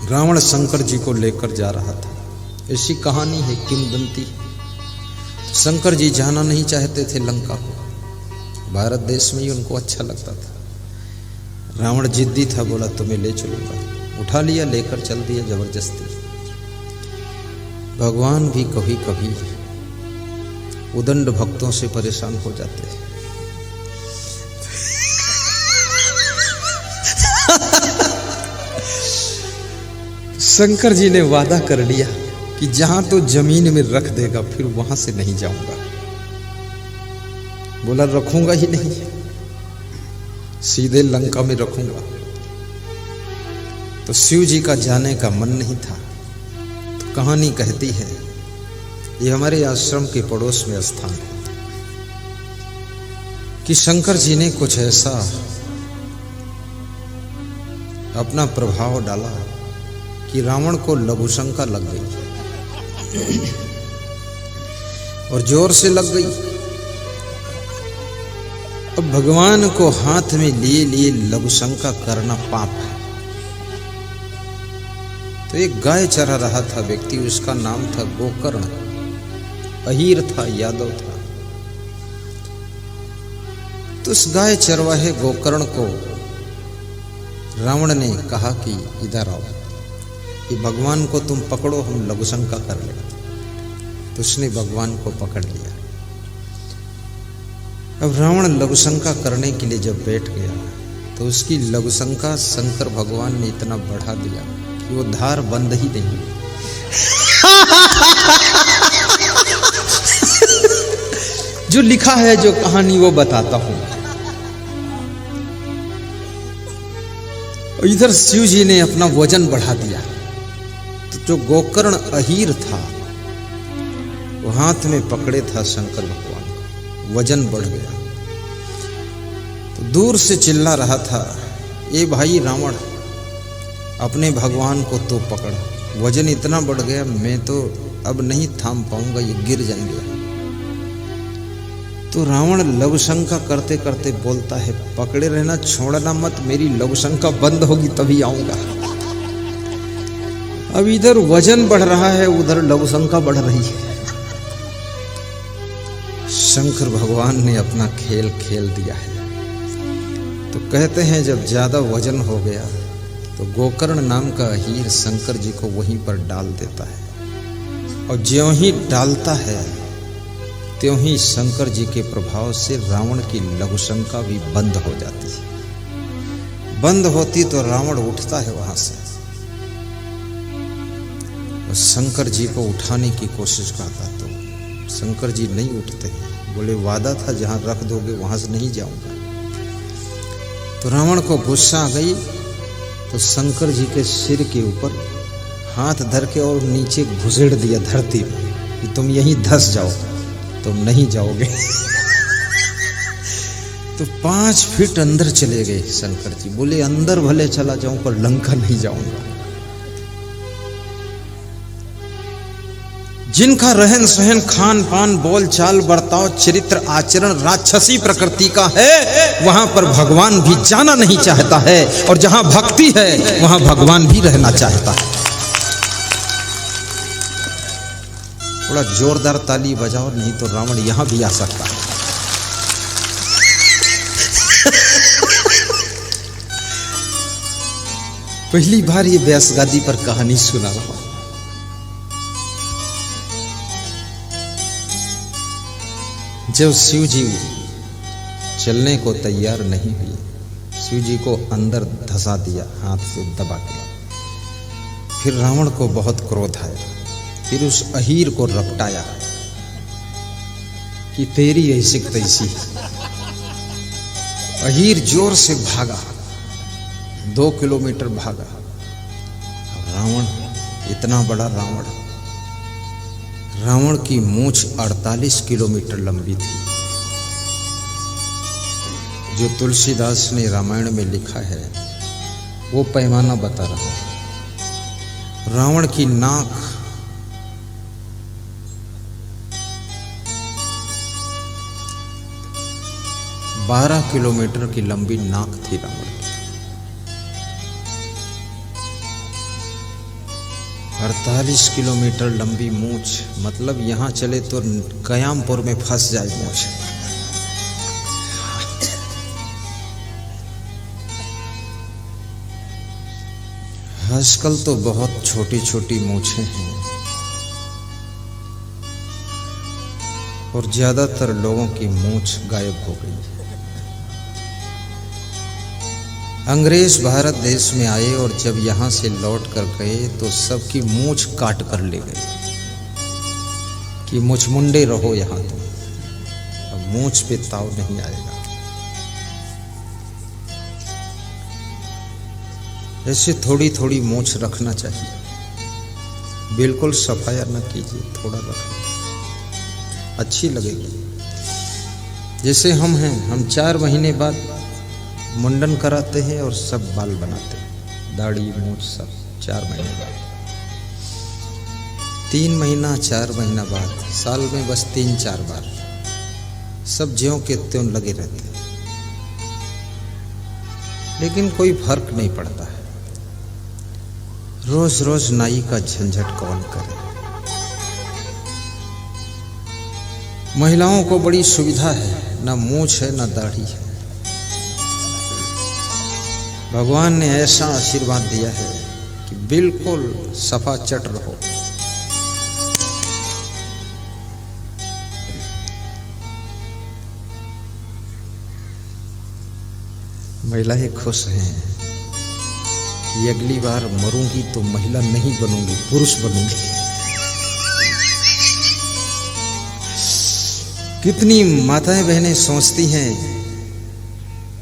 रावण शंकर जी को लेकर जा रहा था। ऐसी कहानी है, किंवदंती। शंकर जी जाना नहीं चाहते थे लंका को, भारत देश में ही उनको अच्छा लगता था। रावण जिद्दी था, बोला तुम्हें ले चलूंगा। उठा लिया, लेकर चल दिया जबरदस्ती। भगवान भी कभी कभी उदंड भक्तों से परेशान हो जाते हैं। शंकर जी ने वादा कर लिया कि जहां तो जमीन में रख देगा फिर वहां से नहीं जाऊंगा। बोला रखूंगा ही नहीं, सीधे लंका में रखूंगा। तो शिव जी का जाने का मन नहीं था। तो कहानी कहती है, ये हमारे आश्रम के पड़ोस में स्थान है, कि शंकर जी ने कुछ ऐसा अपना प्रभाव डाला कि रावण को लघुशंका लग गई, और जोर से लग गई। अब भगवान को हाथ में लिए लिए लघुशंका करना पाप है। तो एक गाय चरा रहा था व्यक्ति, उसका नाम था गोकर्ण। अहीर था, यादव था। तो उस गाय चरवाहे गोकर्ण को रावण ने कहा कि इधर आओ, कि भगवान को तुम पकड़ो, हम लघुशंका कर ले। तो उसने भगवान को पकड़ लिया। अब रावण लघुशंका करने के लिए जब बैठ गया तो उसकी लघुशंका शंकर भगवान ने इतना बढ़ा दिया कि वो धार बंद ही नहीं। जो लिखा है, जो कहानी, वो बताता हूं। इधर शिव जी ने अपना वजन बढ़ा दिया। तो जो गोकर्ण अहीर था वो हाथ में पकड़े था शंकर भगवान को, वजन बढ़ गया। तो दूर से चिल्ला रहा था, ए भाई रावण, अपने भगवान को तो पकड़, वजन इतना बढ़ गया, मैं तो अब नहीं थाम पाऊंगा, ये गिर जाएंगे। तो रावण लघुशंका करते करते बोलता है, पकड़े रहना, छोड़ना मत, मेरी लघुशंका बंद होगी तभी आऊंगा। अब इधर वजन बढ़ रहा है, उधर लघुशंका बढ़ रही है। शंकर भगवान ने अपना खेल खेल दिया है। तो कहते हैं जब ज्यादा वजन हो गया तो गोकर्ण नाम का अहीर शंकर जी को वहीं पर डाल देता है, और ज्यों ही डालता है त्यों ही शंकर जी के प्रभाव से रावण की लघुशंका भी बंद हो जाती है। बंद होती तो रावण उठता है वहां से, और शंकर जी को उठाने की कोशिश करता। तो शंकर जी नहीं उठते, बोले वादा था जहां रख दोगे वहां से नहीं जाऊंगा। तो रावण को गुस्सा आ गई, तो शंकर जी के सिर के ऊपर हाथ धर के और नीचे घुसेड़ दिया धरती में, कि तुम यहीं धंस जाओ, तुम नहीं जाओगे। तो 5 फीट अंदर चले गए शंकर जी। बोले अंदर भले चला जाऊं पर लंका नहीं जाऊंगा। जिनका रहन सहन, खान पान, बोल चाल, बर्ताव, चरित्र, आचरण राक्षसी प्रकृति का है, वहां पर भगवान भी जाना नहीं चाहता है, और जहां भक्ति है वहां भगवान भी रहना चाहता है। थोड़ा जोरदार ताली बजाओ, नहीं तो रावण यहां भी आ सकता है। पहली बार ये व्यास गादी पर कहानी सुना रहा हूं। जब शिव जी चलने को तैयार नहीं हुई, शिव जी को अंदर धसा दिया हाथ से दबा के। फिर रावण को बहुत क्रोध आया, फिर उस अहीर को रपटाया कि तेरी ऐसी तैसी। अहीर जोर से भागा, 2 किलोमीटर भागा। रावण, इतना बड़ा रावण, रावण की मूंछ 48 किलोमीटर लंबी थी। जो तुलसीदास ने रामायण में लिखा है वो पैमाना बता रहा हूं। रावण की नाक 12 किलोमीटर की लंबी नाक थी रावण की। 48 किलोमीटर लंबी मूछ, मतलब यहाँ चले तो कयामपुर में फंस जाए मूछ। आजकल तो बहुत छोटी छोटी मूछें हैं और ज्यादातर लोगों की मूछ गायब हो गई है। अंग्रेज भारत देश में आए और जब यहाँ से लौट कर गए तो सबकी मूछ काट कर ले गए कि मुछमुंडे रहो यहाँ तुम, अब मूछ पे ताव नहीं आएगा। ऐसे थोड़ी थोड़ी मूछ रखना चाहिए, बिल्कुल सफाया न कीजिए, थोड़ा रखिए, अच्छी लगेगी। जैसे हम हैं, हम 4 महीने बाद मुंडन कराते हैं और सब बाल बनाते हैं, दाढ़ी मूछ सब 4 महीने बाद। 3 महीना 4 महीना बाद, साल में बस 3-4 बार, सब ज्यों के त्यों लगे रहते हैं, लेकिन कोई फर्क नहीं पड़ता है। रोज रोज नाई का झंझट कौन करे। महिलाओं को बड़ी सुविधा है, ना मूछ है ना दाढ़ी है। भगवान ने ऐसा आशीर्वाद दिया है कि बिल्कुल सफा चट रहो। महिलाएं खुश हैं कि अगली बार मरूंगी तो महिला नहीं बनूंगी, पुरुष बनूंगी। कितनी माताएं बहनें सोचती हैं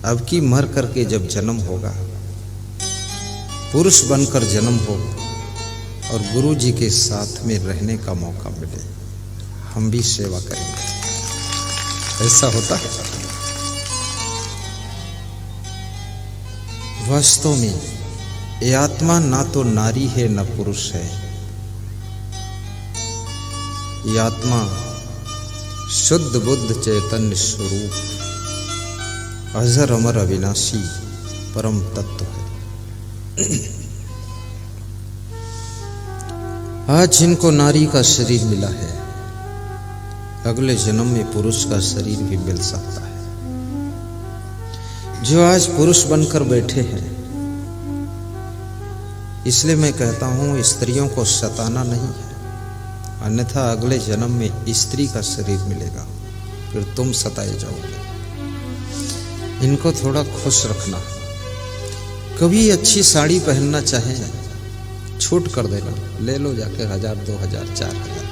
अब की मर करके जब जन्म होगा, पुरुष बनकर जन्म हो और गुरु जी के साथ में रहने का मौका मिले, हम भी सेवा करेंगे। ऐसा होता है? वास्तव में ये आत्मा ना तो नारी है न पुरुष है। ये आत्मा शुद्ध बुद्ध चैतन्य स्वरूप, अजर अमर अविनाशी परम तत्व है। आज जिनको नारी का शरीर मिला है, अगले जन्म में पुरुष का शरीर भी मिल सकता है। जो आज पुरुष बनकर बैठे हैं, इसलिए मैं कहता हूं स्त्रियों को सताना नहीं है, अन्यथा अगले जन्म में स्त्री का शरीर मिलेगा, फिर तुम सताए जाओगे। इनको थोड़ा खुश रखना। कभी अच्छी साड़ी पहनना चाहे, छूट कर देना, ले लो जाके 1000, 2000, 4000।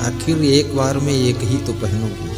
आखिर एक बार में एक ही तो पहनोगी।